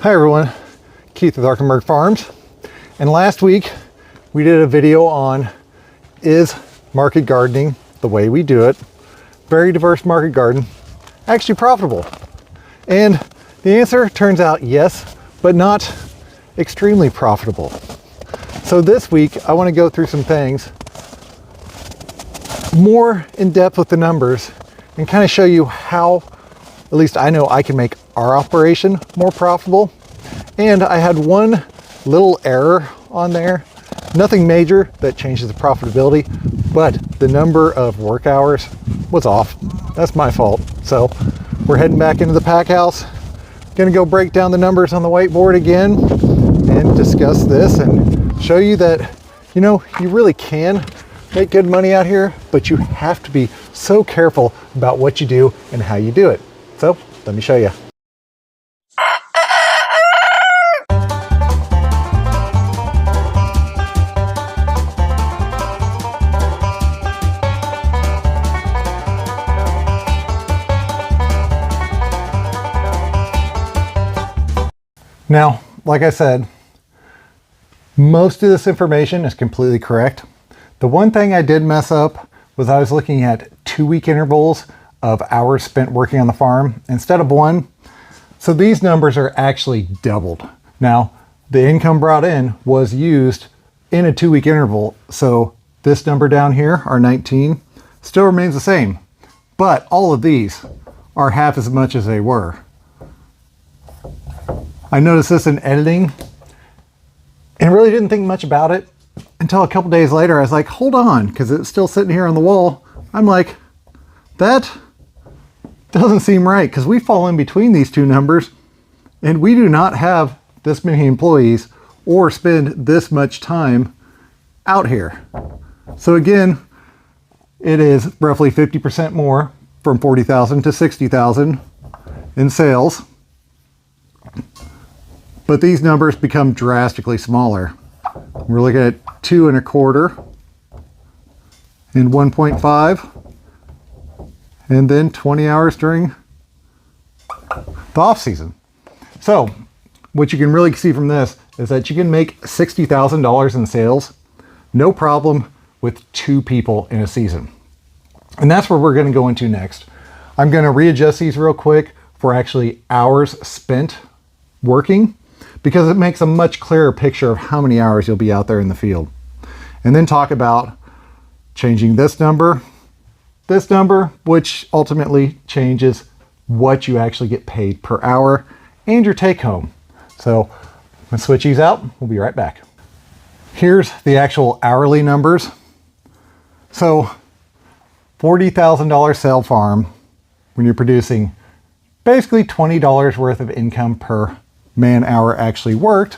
Hi everyone, Keith with Arkenberg Farms. And last week we did a video on is market gardening the way we do it, very diverse market garden, actually profitable? And the answer turns out yes, but not extremely profitable. So this week I want to go through some things more in depth with the numbers and kind of show you how, at least I know I can make our operation more profitable. And I had one little error on there, nothing major that changes the profitability, but the number of work hours was off. That's my fault. So we're heading back into the pack house, gonna go break down the numbers on the whiteboard again and discuss this and show you that, you know, you really can make good money out here, but you have to be so careful about what you do and how you do it. So let me show you. Now, like I said, most of this information is completely correct. The one thing I did mess up was I was looking at 2-week intervals of hours spent working on the farm instead of one. So these numbers are actually doubled. Now, the income brought in was used in a 2-week interval. So this number down here, our 19, still remains the same. But all of these are half as much as they were. I noticed this in editing and really didn't think much about it until a couple days later. I was like, hold on, because it's still sitting here on the wall. I'm like, that doesn't seem right, because we fall in between these two numbers and we do not have this many employees or spend this much time out here. So again, it is roughly 50% more, from 40,000 to 60,000 in sales. But these numbers become drastically smaller. We're looking at 2 1/4 and 1.5, and then 20 hours during the off season. So what you can really see from this is that you can make $60,000 in sales, no problem, with 2 people in a season. And that's where we're going to go into next. I'm going to readjust these real quick for actually hours spent working, because it makes a much clearer picture of how many hours you'll be out there in the field. And then talk about changing this number, which ultimately changes what you actually get paid per hour and your take home. So let's switch these out. We'll be right back. Here's the actual hourly numbers. So $40,000 sale farm, when you're producing basically $20 worth of income per man hour actually worked,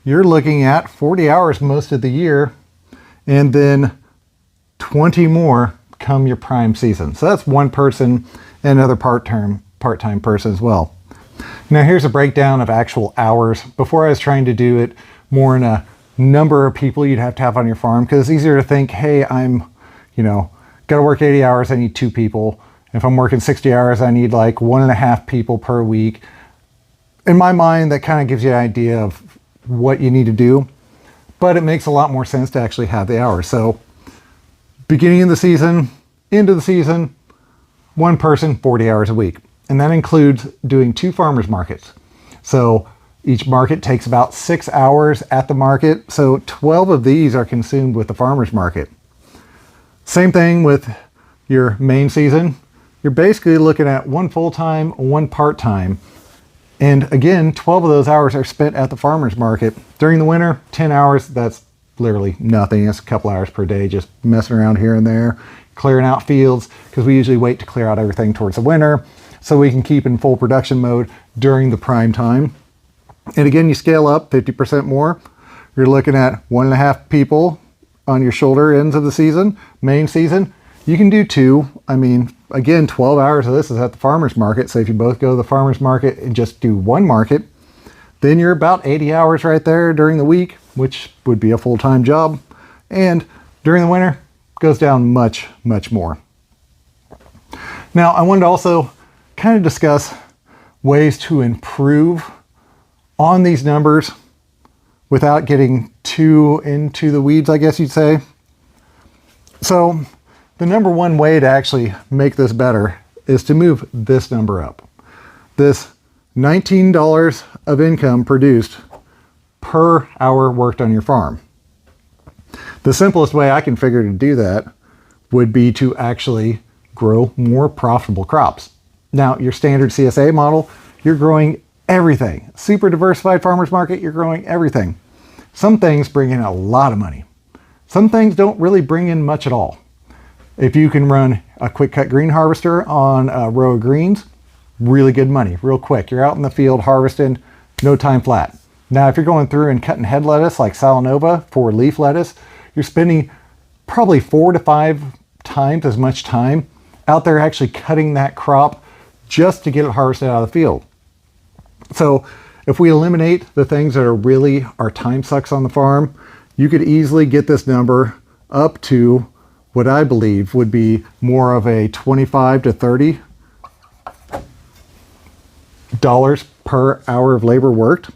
you're looking at 40 hours most of the year, and then 20 more come your prime season. So that's one person and another part-time person as well. Now here's a breakdown of actual hours. Before I was trying to do it more in a number of people you'd have to have on your farm, because it's easier to think, hey, I'm, got to work 80 hours, I need 2 people. If I'm working 60 hours, I need like 1.5 people per week. In my mind, that kind of gives you an idea of what you need to do, but it makes a lot more sense to actually have the hours. So beginning of the season, end of the season, 1 person, 40 hours a week. And that includes doing 2 farmers markets. So each market takes about 6 hours at the market. So 12 of these are consumed with the farmers market. Same thing with your main season. You're basically looking at 1 full-time, 1 part-time. And again, 12 of those hours are spent at the farmer's market. During the winter, 10 hours, that's literally nothing. It's a couple hours per day, just messing around here and there, clearing out fields, because we usually wait to clear out everything towards the winter so we can keep in full production mode during the prime time. And again, you scale up 50% more. You're looking at 1.5 people on your shoulder ends of the season. Main season, you can do 2. I mean, again, 12 hours of this is at the farmer's market. So if you both go to the farmer's market and just do 1 market, then you're about 80 hours right there during the week, which would be a full-time job. And during the winter, goes down much, much more. Now, I wanted to also kind of discuss ways to improve on these numbers without getting too into the weeds, I guess you'd say. So the number one way to actually make this better is to move this number up. This $19 of income produced per hour worked on your farm. The simplest way I can figure to do that would be to actually grow more profitable crops. Now, your standard CSA model, you're growing everything. Super diversified farmers market, you're growing everything. Some things bring in a lot of money. Some things don't really bring in much at all. If you can run a quick cut green harvester on a row of greens, really good money, real quick. You're out in the field harvesting, no time flat. Now, if you're going through and cutting head lettuce like Salanova for leaf lettuce, you're spending probably 4 to 5 times as much time out there actually cutting that crop just to get it harvested out of the field. So if we eliminate the things that are really our time sucks on the farm, you could easily get this number up to what I believe would be more of a $25 to $30 per hour of labor worked.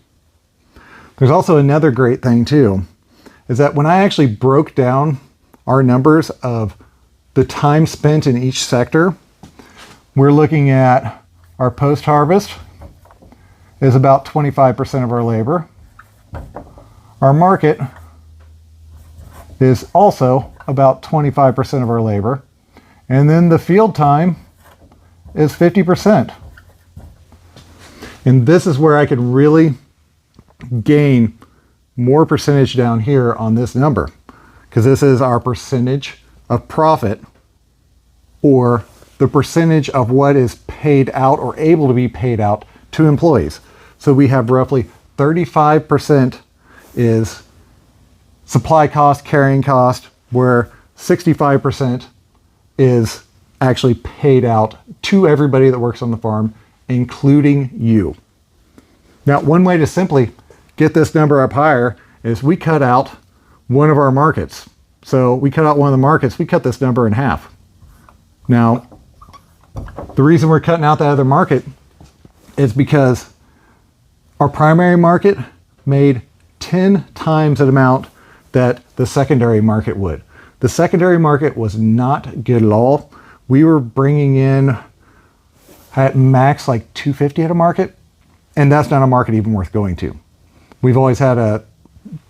There's also another great thing too, is that when I actually broke down our numbers of the time spent in each sector, we're looking at our post-harvest is about 25% of our labor. Our market is also about 25% of our labor. And then the field time is 50%. And this is where I could really gain more percentage down here on this number, because this is our percentage of profit, or the percentage of what is paid out or able to be paid out to employees. So we have roughly 35% is supply cost, carrying cost, where 65% is actually paid out to everybody that works on the farm, including you. Now, one way to simply get this number up higher is we cut out one of our markets. So we cut out one of the markets, we cut this number in half. Now, the reason we're cutting out that other market is because our primary market made 10 times the amount that the secondary market would. The secondary market was not good at all. We were bringing in at max like $250 at a market, and that's not a market even worth going to. We've always had a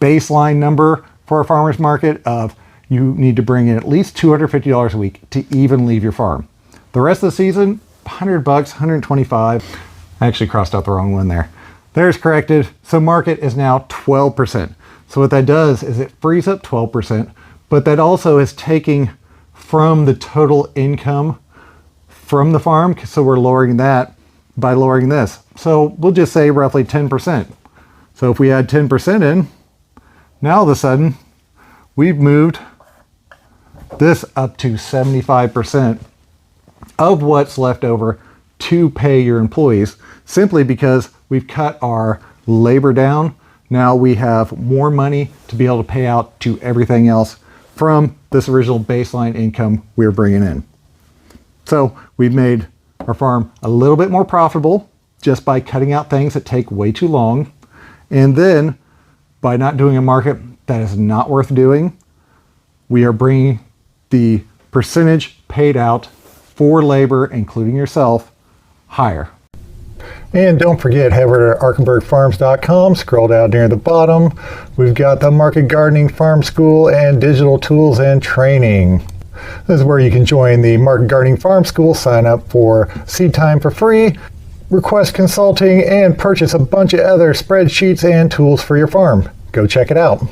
baseline number for our farmers market of you need to bring in at least $250 a week to even leave your farm. The rest of the season, $100, $125. I actually crossed out the wrong one there. There's corrected. So market is now 12%. So what that does is it frees up 12%, but that also is taking from the total income from the farm. So we're lowering that by lowering this. So we'll just say roughly 10%. So if we add 10% in, now all of a sudden we've moved this up to 75% of what's left over to pay your employees, simply because we've cut our labor down. Now we have more money to be able to pay out to everything else from this original baseline income we were bringing in. So we've made our farm a little bit more profitable just by cutting out things that take way too long. And then by not doing a market that is not worth doing, we are bringing the percentage paid out for labor, including yourself, higher. And don't forget, head over to arkenbergfarms.com, scroll down near the bottom. We've got the Market Gardening Farm School and Digital Tools and Training. This is where you can join the Market Gardening Farm School, sign up for seed time for free, request consulting, and purchase a bunch of other spreadsheets and tools for your farm. Go check it out.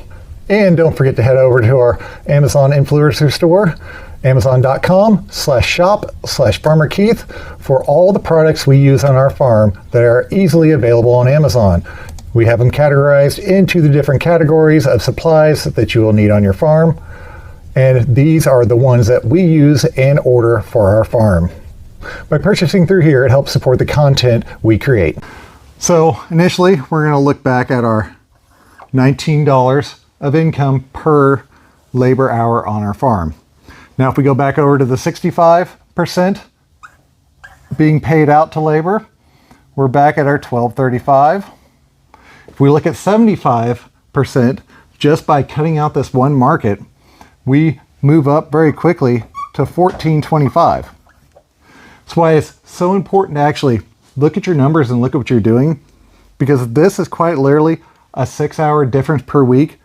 And don't forget to head over to our Amazon influencer store, amazon.com/shop/farmerkeith, for all the products we use on our farm that are easily available on Amazon. We have them categorized into the different categories of supplies that you will need on your farm. And these are the ones that we use and order for our farm. By purchasing through here, it helps support the content we create. So initially, we're going to look back at our $19 of income per labor hour on our farm. Now, if we go back over to the 65% being paid out to labor, we're back at our $12.35. If we look at 75%, just by cutting out this one market, we move up very quickly to 1425. That's why it's so important to actually look at your numbers and look at what you're doing, because this is quite literally a 6-hour difference per week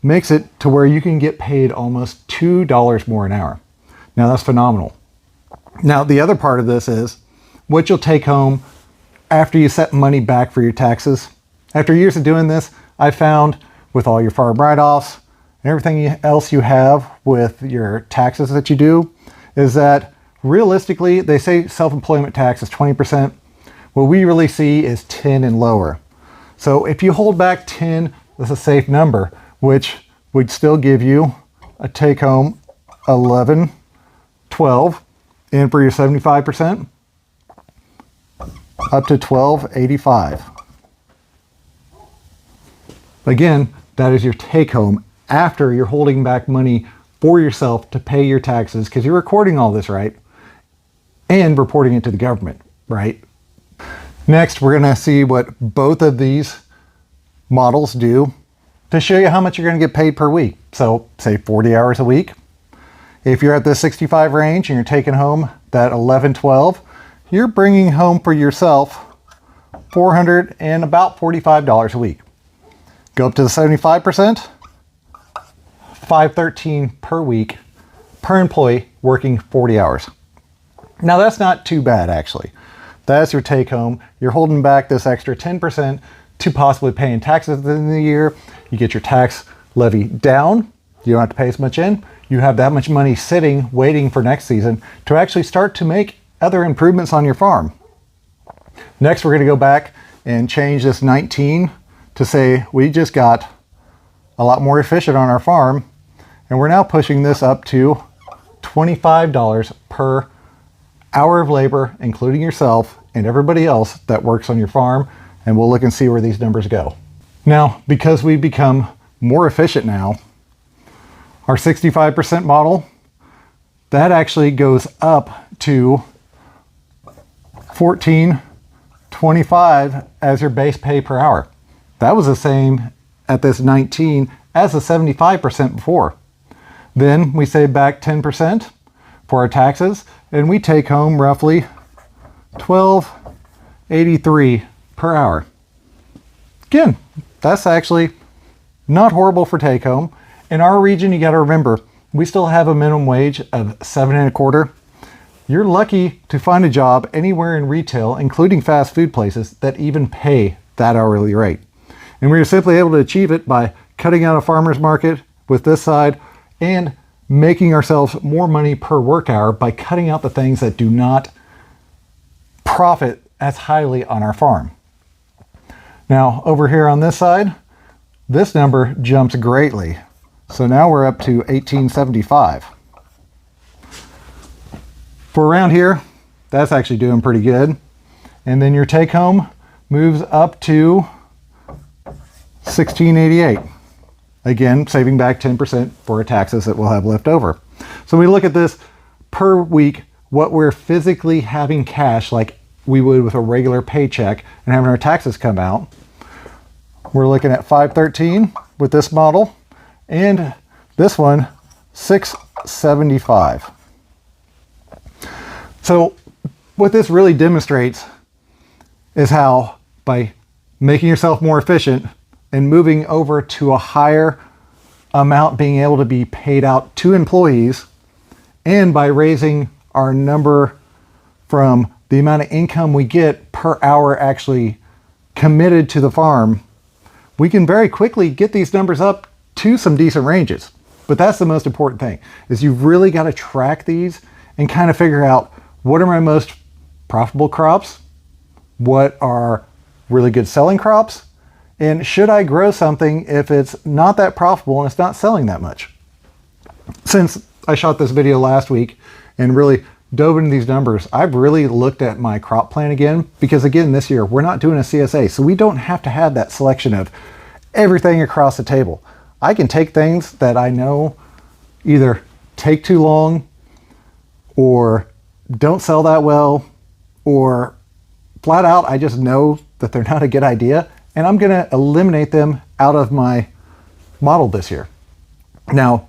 makes it to where you can get paid almost $2 more an hour. Now that's phenomenal. Now the other part of this is what you'll take home after you set money back for your taxes. After years of doing this, I found with all your farm write-offs and everything else you have with your taxes that you do, is that realistically, they say self-employment tax is 20%. What we really see is 10 and lower. So if you hold back 10, that's a safe number, which would still give you a take home 11, 12, and for your 75%, up to 1285. Again, that is your take home after you're holding back money for yourself to pay your taxes, because you're recording all this, right? And reporting it to the government, right? Next, we're gonna see what both of these models do to show you how much you're gonna get paid per week. So say 40 hours a week. If you're at the 65 range and you're taking home that 11, 12, you're bringing home for yourself $400 and about $45 a week. Go up to the 75%, $513 per week per employee working 40 hours. Now that's not too bad actually. That's your take home. You're holding back this extra 10% to possibly paying taxes at the end of the year. You get your tax levy down. You don't have to pay as much in. You have that much money sitting, waiting for next season to actually start to make other improvements on your farm. Next, we're gonna go back and change this 19 to say we just got a lot more efficient on our farm, and we're now pushing this up to $25 per hour of labor, including yourself and everybody else that works on your farm, and we'll look and see where these numbers go. Now, because we've become more efficient now, our 65% model, that actually goes up to $14.25 as your base pay per hour. That was the same at this 19 as the 75% before. Then we save back 10% for our taxes, and we take home roughly $12.83 per hour. Again, that's actually not horrible for take home. In our region, you got to remember, we still have a minimum wage of $7.25. You're lucky to find a job anywhere in retail, including fast food places, that even pay that hourly rate. And we were simply able to achieve it by cutting out a farmer's market with this side and making ourselves more money per work hour by cutting out the things that do not profit as highly on our farm. Now, over here on this side, this number jumps greatly. So now we're up to 1875. For around here, that's actually doing pretty good. And then your take home moves up to 1688. Again, saving back 10% for our taxes that we'll have left over. So we look at this per week, what we're physically having cash like we would with a regular paycheck and having our taxes come out. We're looking at 513 with this model, and this one 675. So what this really demonstrates is how by making yourself more efficient and moving over to a higher amount being able to be paid out to employees, and by raising our number from the amount of income we get per hour actually committed to the farm, we can very quickly get these numbers up to some decent ranges. But that's the most important thing, is you've really got to track these and kind of figure out what are my most profitable crops, what are really good selling crops, and should I grow something if it's not that profitable and it's not selling that much? Since I shot this video last week and really dove into these numbers, I've really looked at my crop plan again, because again, this year we're not doing a CSA, so we don't have to have that selection of everything across the table. I can take things that I know either take too long or don't sell that well, or flat out I just know that they're not a good idea, and I'm going to eliminate them out of my model this year. Now,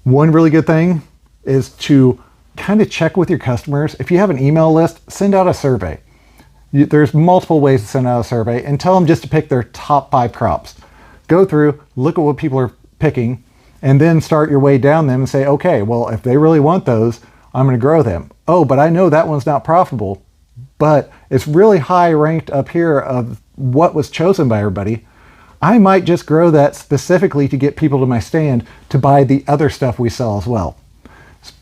one really good thing is to kind of check with your customers. If you have an email list, send out a survey. There's multiple ways to send out a survey, and tell them just to pick their top 5 crops. Go through, look at what people are picking, and then start your way down them and say, okay, well, if they really want those, I'm going to grow them. Oh, but I know that one's not profitable, but it's really high ranked up here of what was chosen by everybody. I might just grow that specifically to get people to my stand to buy the other stuff we sell as well.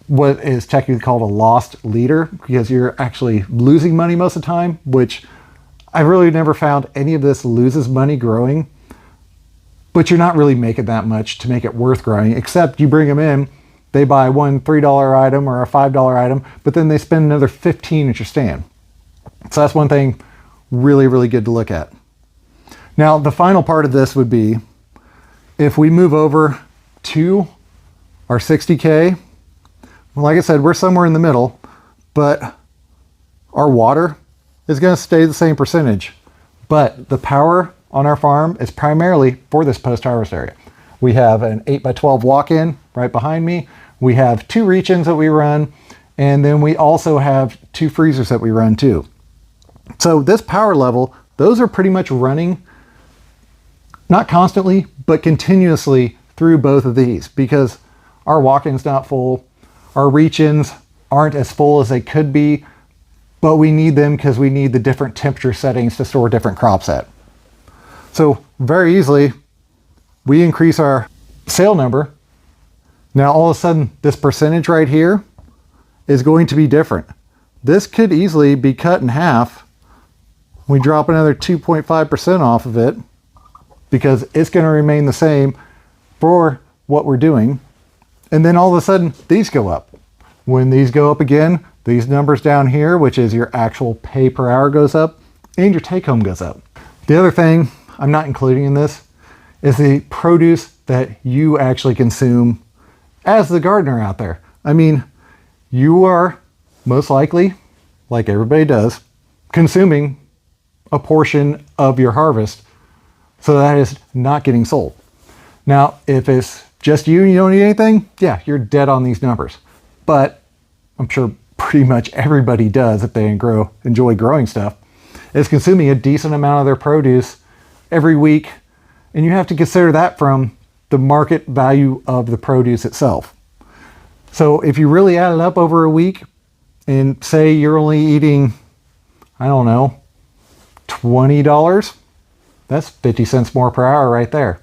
What is technically called a lost leader, because you're actually losing money most of the time, which I really never found any of this loses money growing, but you're not really making that much to make it worth growing, except you bring them in, they buy one $3 item or a $5 item, but then they spend another $15 at your stand. So that's one thing really, really good to look at. Now, the final part of this would be if we move over to our 60K, like I said, we're somewhere in the middle, but our water is going to stay the same percentage. But the power on our farm is primarily for this post-harvest area. We have an 8x12 walk-in right behind me. We have 2 reach-ins that we run, and then we also have 2 freezers that we run too. So this power level, those are pretty much running, not constantly, but continuously through both of these, because our walk-in's not full. Our reach-ins aren't as full as they could be, but we need them because we need the different temperature settings to store different crops at. So very easily, we increase our sale number. Now all of a sudden, this percentage right here is going to be different. This could easily be cut in half. We drop another 2.5% off of it because it's going to remain the same for what we're doing. And then all of a sudden, these go up. When these go up again, these numbers down here, which is your actual pay per hour, goes up, and your take home goes up. The other thing I'm not including in this is the produce that you actually consume as the gardener out there. I mean, you are most likely, like everybody does, consuming a portion of your harvest, so that is not getting sold. Now, if it's just you and you don't eat anything, yeah, you're dead on these numbers. But I'm sure pretty much everybody does, if they enjoy growing stuff, is consuming a decent amount of their produce every week. And you have to consider that from the market value of the produce itself. So if you really add it up over a week and say you're only eating, I don't know, $20, that's 50 cents more per hour right there.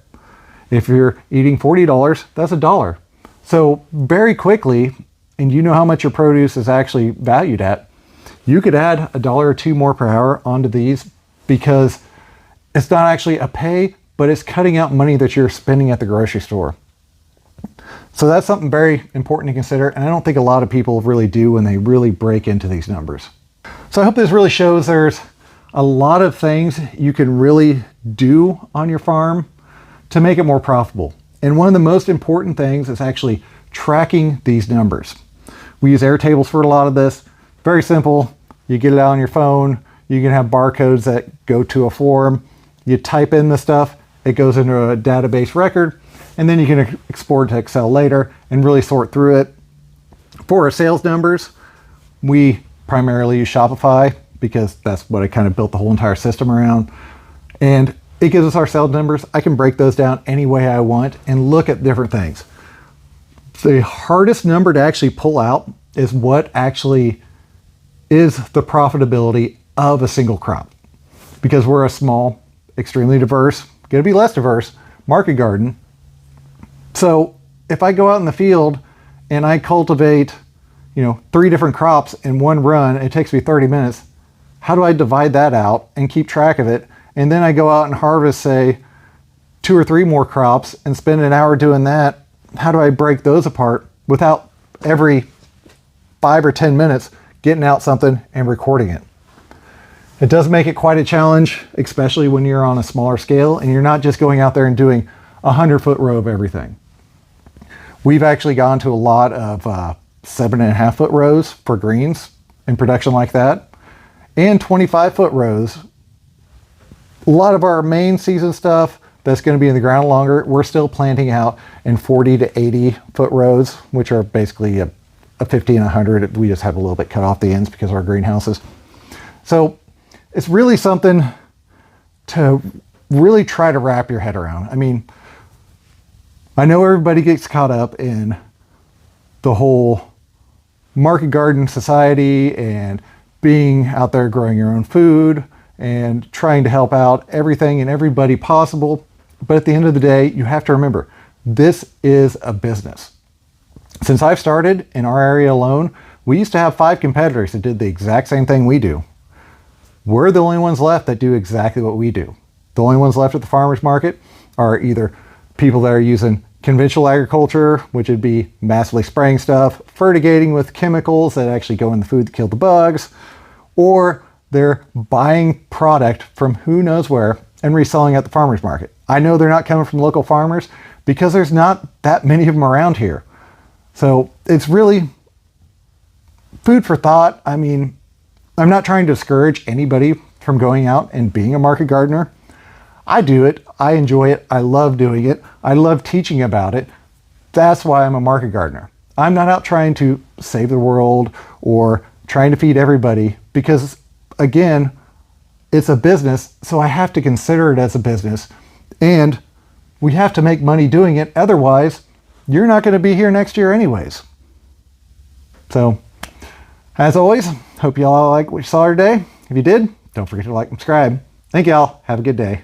If you're eating $40, that's $1. So very quickly, and you know how much your produce is actually valued at, you could add $1 or $2 more per hour onto these, because it's not actually a pay, but it's cutting out money that you're spending at the grocery store. So that's something very important to consider, and I don't think a lot of people really do when they really break into these numbers. So I hope this really shows there's a lot of things you can really do on your farm to make it more profitable. And one of the most important things is actually tracking these numbers. We use Airtables for a lot of this. Very simple. You get it out on your phone. You can have barcodes that go to a form. You type in the stuff, it goes into a database record, and then you can export to Excel later and really sort through it. For our sales numbers, we primarily use Shopify because that's what I kind of built the whole entire system around. And it gives us our sales numbers. I can break those down any way I want and look at different things. The hardest number to actually pull out is what actually is the profitability of a single crop. Because we're a small, extremely diverse, going to be less diverse, market garden. So if I go out in the field and I cultivate, 3 different crops in one run, it takes me 30 minutes. How do I divide that out and keep track of it? And then I go out and harvest, say, 2 or 3 more crops and spend an hour doing that. How do I break those apart without every 5 or 10 minutes getting out something and recording it? It does make it quite a challenge, especially when you're on a smaller scale and you're not just going out there and doing a 100-foot row of everything. We've actually gone to a lot of 7.5-foot rows for greens in production like that, and 25-foot rows A lot of our main season stuff that's going to be in the ground longer, we're still planting out in 40 to 80 foot rows, which are basically a 50 and 100. We just have a little bit cut off the ends because of our greenhouses. So it's really something to really try to wrap your head around. I mean, I know everybody gets caught up in the whole market garden society and being out there growing your own food and trying to help out everything and everybody possible. But at the end of the day, you have to remember, this is a business. Since I've started in our area alone, we used to have 5 competitors that did the exact same thing we do. We're the only ones left that do exactly what we do. The only ones left at the farmer's market are either people that are using conventional agriculture, which would be massively spraying stuff, fertigating with chemicals that actually go in the food to kill the bugs, or they're buying product from who knows where and reselling at the farmer's market. I know they're not coming from local farmers because there's not that many of them around here. So it's really food for thought. I mean, I'm not trying to discourage anybody from going out and being a market gardener. I do it. I enjoy it. I love doing it. I love teaching about it. That's why I'm a market gardener. I'm not out trying to save the world or trying to feed everybody because, again, it's a business, so I have to consider it as a business. And we have to make money doing it. Otherwise, you're not going to be here next year anyways. So, as always, hope y'all like what you saw today. If you did, don't forget to like and subscribe. Thank y'all. Have a good day.